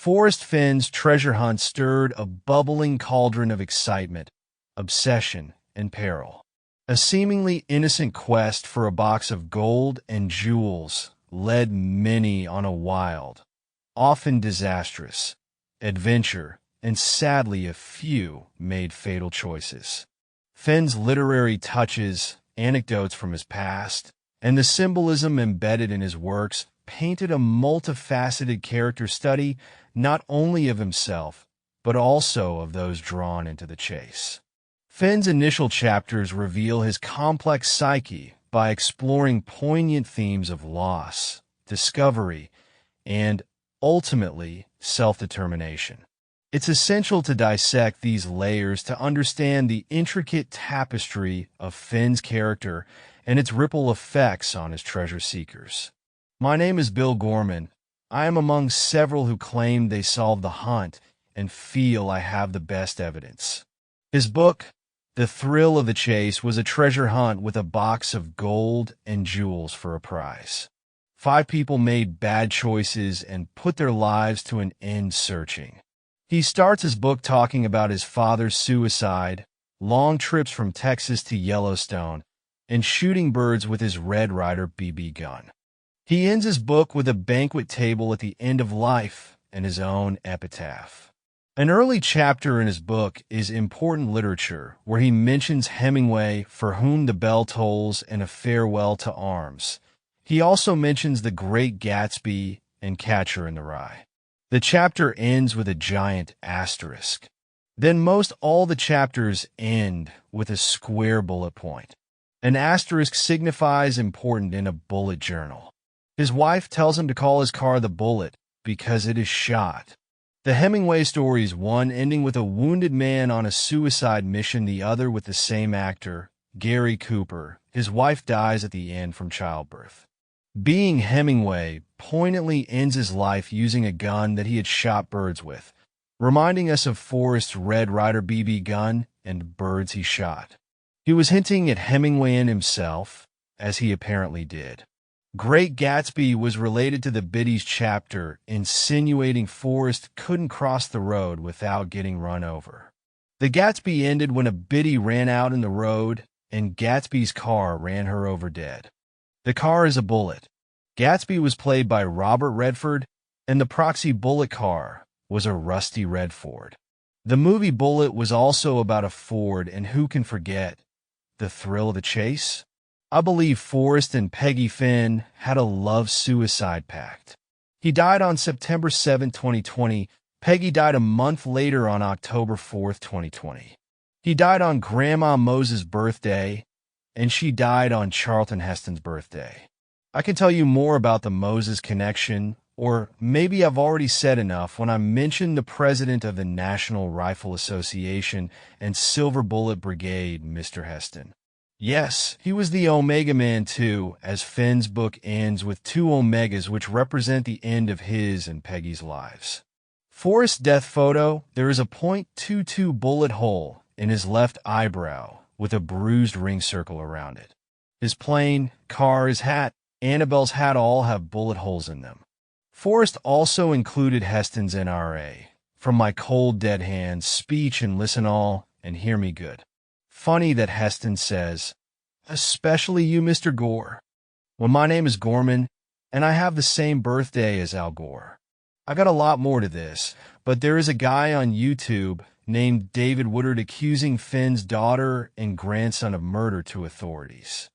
Forrest Fenn's treasure hunt stirred a bubbling cauldron of excitement, obsession, and peril. A seemingly innocent quest for a box of gold and jewels led many on a wild, often disastrous, adventure, and sadly a few made fatal choices. Fenn's literary touches, anecdotes from his past, and the symbolism embedded in his works painted a multifaceted character study not only of himself, but also of those drawn into the chase. Fenn's initial chapters reveal his complex psyche by exploring poignant themes of loss, discovery, and, ultimately, self-determination. It's essential to dissect these layers to understand the intricate tapestry of Fenn's character and its ripple effects on his treasure seekers. My name is Bill Gorman. I am among several who claim they solved the hunt and feel I have the best evidence. His book, The Thrill of the Chase, was a treasure hunt with a box of gold and jewels for a prize. 5 people made bad choices and put their lives to an end searching. He starts his book talking about his father's suicide, long trips from Texas to Yellowstone, and shooting birds with his Red Ryder BB gun. He ends his book with a banquet table at the end of life and his own epitaph. An early chapter in his book is Important Literature, where he mentions Hemingway, For Whom the Bell Tolls, and A Farewell to Arms. He also mentions The Great Gatsby and Catcher in the Rye. The chapter ends with a giant asterisk. Then most all the chapters end with a square bullet point. An asterisk signifies important in a bullet journal. His wife tells him to call his car the Bullet because it is shot. The Hemingway stories, one ending with a wounded man on a suicide mission, the other with the same actor, Gary Cooper. His wife dies at the end from childbirth. Being Hemingway poignantly ends his life using a gun that he had shot birds with, reminding us of Forrest's Red Ryder BB gun and birds he shot. He was hinting at Hemingwayan himself, as he apparently did. Great Gatsby was related to the Biddies chapter, insinuating Forrest couldn't cross the road without getting run over. The Gatsby ended when a Biddy ran out in the road and Gatsby's car ran her over dead. The car is a bullet. Gatsby was played by Robert Redford, and the proxy bullet car was a Rusty Red Ford. The movie Bullet was also about a Ford, and who can forget The Thrill of the Chase? I believe Forrest and Peggy Fenn had a love-suicide pact. He died on September 7, 2020. Peggy died a month later on October 4, 2020. He died on Grandma Moses' birthday, and she died on Charlton Heston's birthday. I can tell you more about the Moses connection, or maybe I've already said enough when I mention the president of the National Rifle Association and Silver Bullet Brigade, Mr. Heston. Yes, he was the Omega Man too, as Fenn's book ends with 2 Omegas which represent the end of his and Peggy's lives. Forrest's death photo, there is a .22 bullet hole in his left eyebrow with a bruised ring circle around it. His plane, car, his hat, Annabelle's hat all have bullet holes in them. Forrest also included Heston's NRA, From My Cold Dead Hands, Speech and Listen All, and Hear Me Good. Funny that Heston says, especially you, Mr. Gore. Well, my name is Gorman, and I have the same birthday as Al Gore. I got a lot more to this, but there is a guy on YouTube named David Woodard accusing Fenn's daughter and grandson of murder to authorities.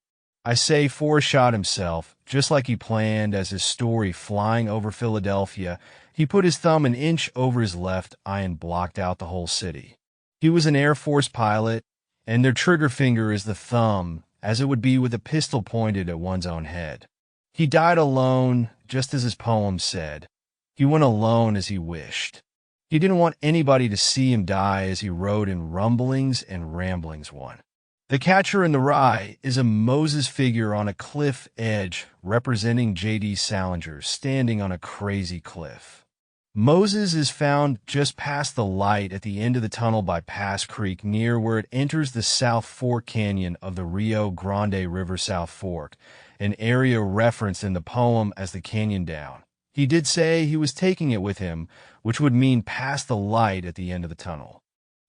I say Forrest shot himself, just like he planned, as his story Flying Over Philadelphia. He put his thumb an inch over his left eye and blocked out the whole city. He was an Air Force pilot, and their trigger finger is the thumb, as it would be with a pistol pointed at one's own head. He died alone, just as his poem said. He went alone as he wished. He didn't want anybody to see him die, as he wrote in Rumblings and Ramblings 1. The Catcher in the Rye is a Moses figure on a cliff edge representing J.D. Salinger standing on a crazy cliff. Moses is found just past the light at the end of the tunnel by Pass Creek, near where it enters the South Fork Canyon of the Rio Grande River South Fork, an area referenced in the poem as the Canyon Down. He did say he was taking it with him, which would mean past the light at the end of the tunnel.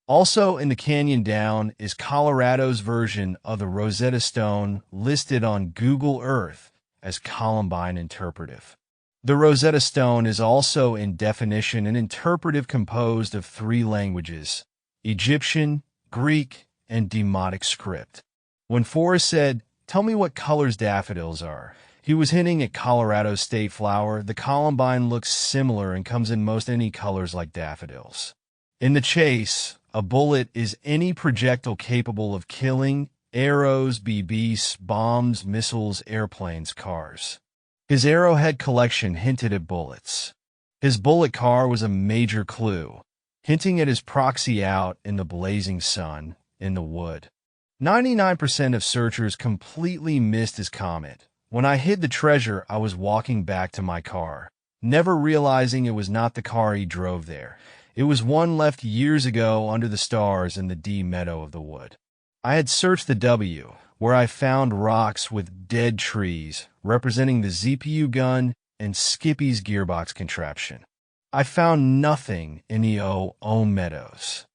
Also in the canyon down is Colorado's version of the Rosetta Stone listed on Google Earth as Columbine Interpretive. The Rosetta Stone is also in definition an interpretive composed of 3 languages: Egyptian, Greek, and Demotic script. When Forrest said, "Tell me what colors daffodils are," he was hinting at Colorado's state flower. The columbine looks similar and comes in most any colors like daffodils. In the chase, a bullet is any projectile capable of killing: arrows, BBs, bombs, missiles, airplanes, cars. His arrowhead collection hinted at bullets. His bullet car was a major clue, hinting at his proxy out in the blazing sun, in the wood. 99% of searchers completely missed his comment. When I hid the treasure, I was walking back to my car, never realizing it was not the car he drove there. It was one left years ago under the stars in the D meadow of the wood. I had searched the W, where I found rocks with dead trees, representing the ZPU gun and Skippy's gearbox contraption. I found nothing in the O meadows.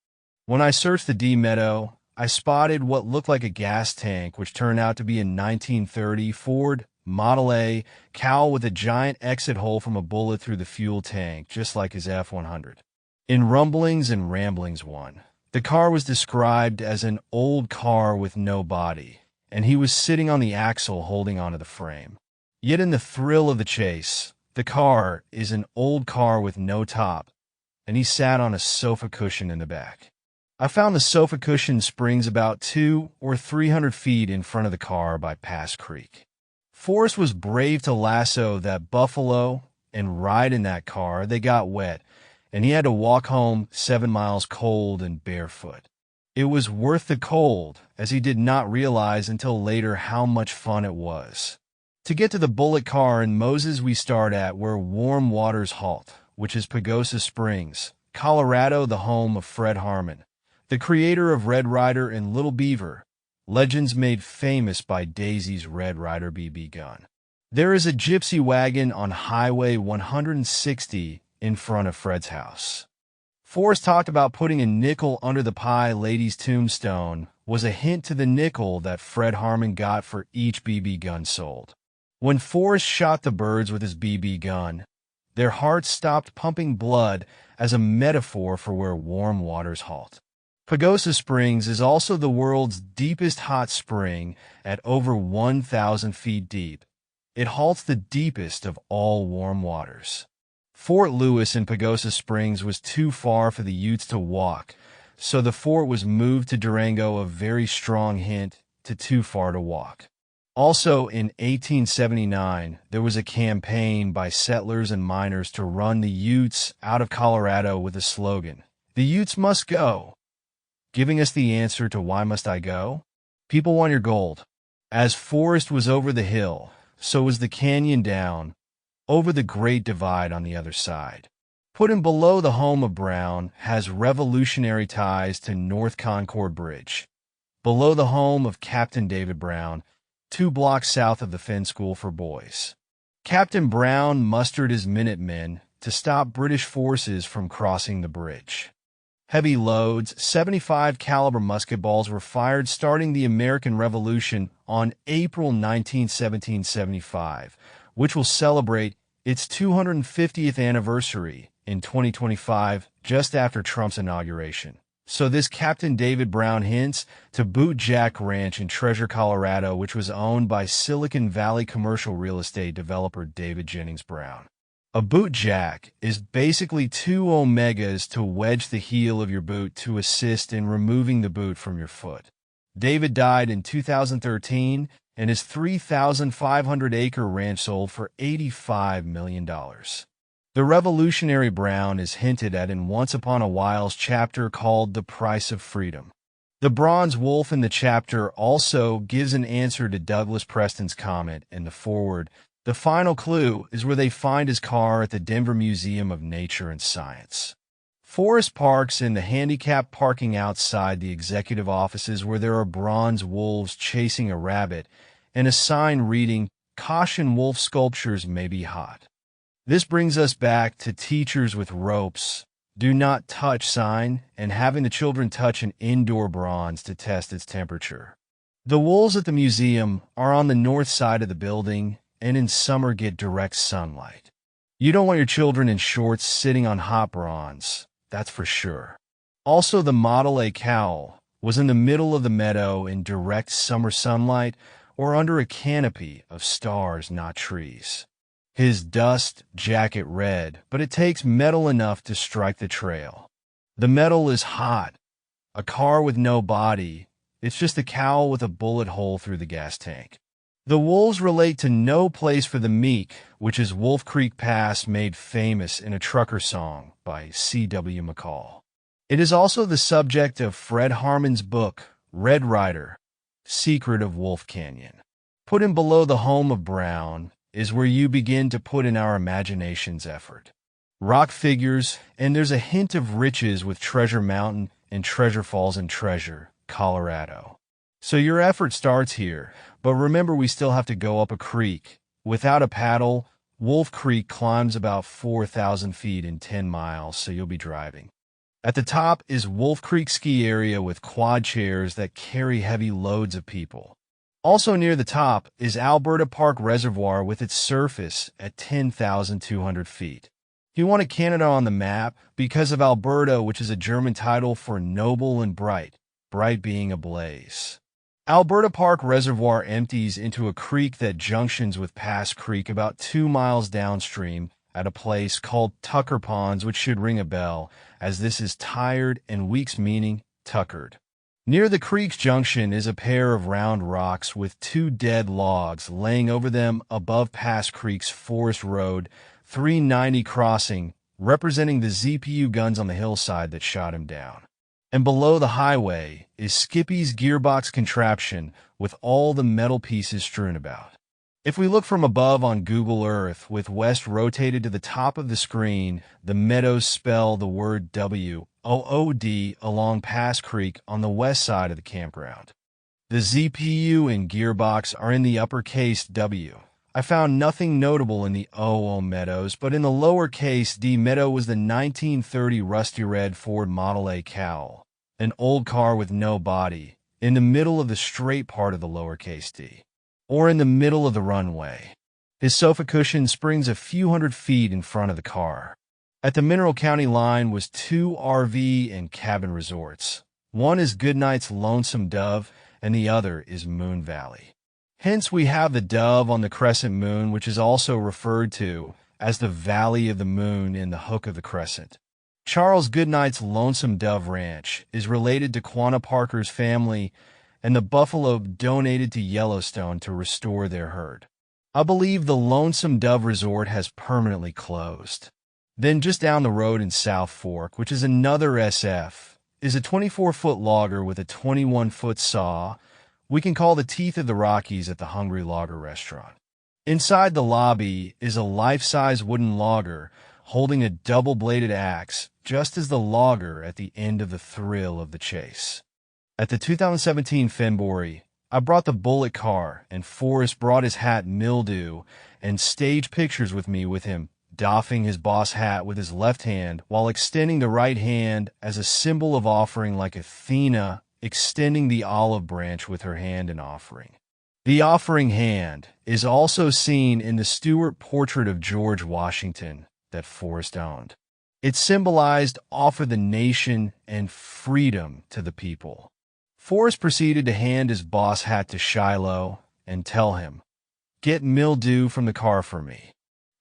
When I searched the D meadow, I spotted what looked like a gas tank, which turned out to be a 1930 Ford Model A cowl with a giant exit hole from a bullet through the fuel tank, just like his F-100. In Rumblings and Ramblings 1, the car was described as an old car with no body, and he was sitting on the axle holding onto the frame. Yet in the thrill of the chase, the car is an old car with no top, and he sat on a sofa cushion in the back. I found the sofa cushion springs about 200 or 300 feet in front of the car by Pass Creek. Forrest was brave to lasso that buffalo and ride in that car. They got wet, and he had to walk home 7 miles cold and barefoot. It was worth the cold, as he did not realize until later how much fun it was. To get to the bullet car in Moses, we start at where warm waters halt, which is Pagosa Springs, Colorado, the home of Fred Harmon, the creator of Red Ryder and Little Beaver, legends made famous by Daisy's Red Ryder BB gun. There is a gypsy wagon on Highway 160 in front of Fred's house. Forrest talked about putting a nickel under the pie lady's tombstone was a hint to the nickel that Fred Harmon got for each BB gun sold. When Forrest shot the birds with his BB gun, their hearts stopped pumping blood as a metaphor for where warm waters halt. Pagosa Springs is also the world's deepest hot spring at over 1,000 feet deep. It halts the deepest of all warm waters. Fort Lewis in Pagosa Springs was too far for the Utes to walk, so the fort was moved to Durango, a very strong hint to too far to walk. Also in 1879, there was a campaign by settlers and miners to run the Utes out of Colorado with a slogan, "The Utes must go," giving us the answer to why must I go? People want your gold. As Forrest was over the hill, so was the canyon down, over the Great Divide on the other side. Put in below the home of Brown has revolutionary ties to North Concord Bridge. Below the home of Captain David Brown, 2 blocks south of the Fenn School for Boys. Captain Brown mustered his Minutemen to stop British forces from crossing the bridge. Heavy loads, 75 caliber musket balls were fired starting the American Revolution on April 19, 1775, which will celebrate its 250th anniversary in 2025, just after Trump's inauguration. So this Captain David Brown hints to Boot Jack Ranch in Treasure, Colorado, which was owned by Silicon Valley commercial real estate developer David Jennings Brown. A boot jack is basically 2 omegas to wedge the heel of your boot to assist in removing the boot from your foot. David died in 2013, and his 3,500-acre ranch sold for $85 million. The Revolutionary Brown is hinted at in Once Upon a While's chapter called The Price of Freedom. The bronze wolf in the chapter also gives an answer to Douglas Preston's comment in the foreword. The final clue is where they find his car at the Denver Museum of Nature and Science. Forrest parks in the handicapped parking outside the executive offices where there are bronze wolves chasing a rabbit and a sign reading, "Caution, wolf sculptures may be hot." This brings us back to teachers with ropes, do not touch sign, and having the children touch an indoor bronze to test its temperature. The wolves at the museum are on the north side of the building and in summer get direct sunlight. You don't want your children in shorts sitting on hot bronze, that's for sure. Also, the Model A cowl was in the middle of the meadow in direct summer sunlight or under a canopy of stars, not trees. His dust jacket red, but it takes metal enough to strike the trail. The metal is hot. A car with no body. It's just a cowl with a bullet hole through the gas tank. The wolves relate to No Place for the Meek, which is Wolf Creek Pass made famous in a trucker song by C.W. McCall. It is also the subject of Fred Harmon's book, Red Rider, Secret of Wolf Canyon. Put in below the home of Brown is where you begin to put in our imagination's effort. Rock figures, and there's a hint of riches with Treasure Mountain and Treasure Falls and Treasure, Colorado. So your effort starts here, but remember we still have to go up a creek. Without a paddle, Wolf Creek climbs about 4,000 feet in 10 miles, so you'll be driving. At the top is Wolf Creek Ski Area with quad chairs that carry heavy loads of people. Also near the top is Alberta Park Reservoir with its surface at 10,200 feet. You wanted Canada on the map because of Alberta, which is a German title for noble and bright, bright being ablaze. Alberta Park Reservoir empties into a creek that junctions with Pass Creek about 2 miles downstream at a place called Tucker Ponds, which should ring a bell, as this is tired and weeks meaning tuckered. Near the creek's junction is a pair of round rocks with 2 dead logs laying over them above Pass Creek's Forrest Road 390 crossing, representing the ZPU guns on the hillside that shot him down. And below the highway is Skippy's gearbox contraption with all the metal pieces strewn about. If we look from above on Google Earth with west rotated to the top of the screen, the meadows spell the word W-O-O-D along Pass Creek on the west side of the campground. The ZPU and gearbox are in the uppercase W. I found nothing notable in the O meadows, but in the lowercase D meadow was the 1930 rusty red Ford Model A cowl, an old car with no body, in the middle of the straight part of the lowercase d, or in the middle of the runway. His sofa cushion springs a few hundred feet in front of the car. At the Mineral County line was 2 RV and cabin resorts. One is Goodnight's Lonesome Dove, and the other is Moon Valley. Hence we have the dove on the crescent moon, which is also referred to as the Valley of the Moon in the Hook of the Crescent. Charles Goodnight's Lonesome Dove Ranch is related to Quanah Parker's family, and the buffalo donated to Yellowstone to restore their herd. I believe the Lonesome Dove Resort has permanently closed. Then just down the road in South Fork, which is another SF, is a 24-foot logger with a 21-foot saw we can call the Teeth of the Rockies at the Hungry Logger restaurant. Inside the lobby is a life-size wooden logger holding a double-bladed axe, just as the logger at the end of the thrill of the chase. At the 2017 Fenn, I brought the Bullet car, and Forrest brought his hat Mildew and staged pictures with me with him doffing his boss hat with his left hand while extending the right hand as a symbol of offering, like Athena extending the olive branch with her hand in offering. The offering hand is also seen in the Stewart portrait of George Washington that Forrest owned. It symbolized offer the nation and freedom to the people. Forrest proceeded to hand his boss hat to Shiloh and tell him, "Get Mildew from the car for me."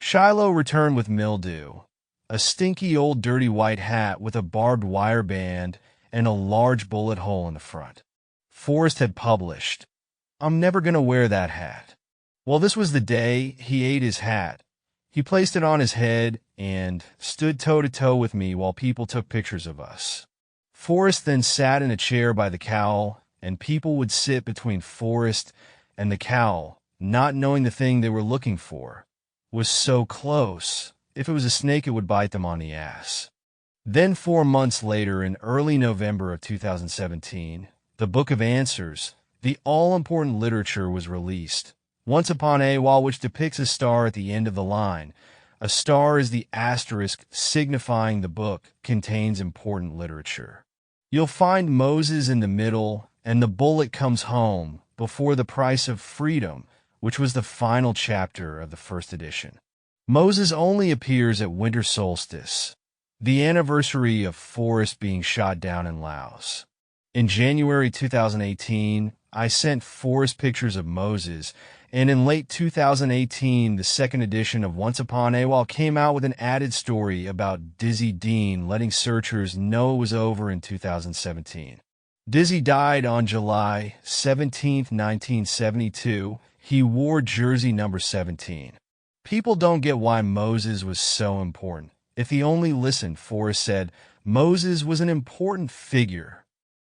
Shiloh returned with Mildew, a stinky old dirty white hat with a barbed wire band and a large bullet hole in the front. Forrest had published, "I'm never going to wear that hat." Well, this was the day he ate his hat. He placed it on his head and stood toe-to-toe with me while people took pictures of us. Forrest then sat in a chair by the cowl, and people would sit between Forrest and the cowl, not knowing the thing they were looking for was so close. If it was a snake, it would bite them on the ass. Then 4 months later, in early November of 2017, the Book of Answers, the all-important literature, was released. Once Upon AWOL, which depicts a star at the end of the line, A star is the asterisk signifying the book contains important literature. You'll find Moses in the middle, and the bullet comes home before the price of freedom, which was the final chapter of the first edition. Moses only appears at winter solstice, the anniversary of Forrest being shot down in Laos. In January 2018, I sent Forrest pictures of Moses, and in late 2018, the second edition of Once Upon AWOL came out with an added story about Dizzy Dean letting searchers know it was over in 2017. Dizzy died on July 17, 1972. He wore jersey number 17. People don't get why Moses was so important. If he only listened, Forrest said, Moses was an important figure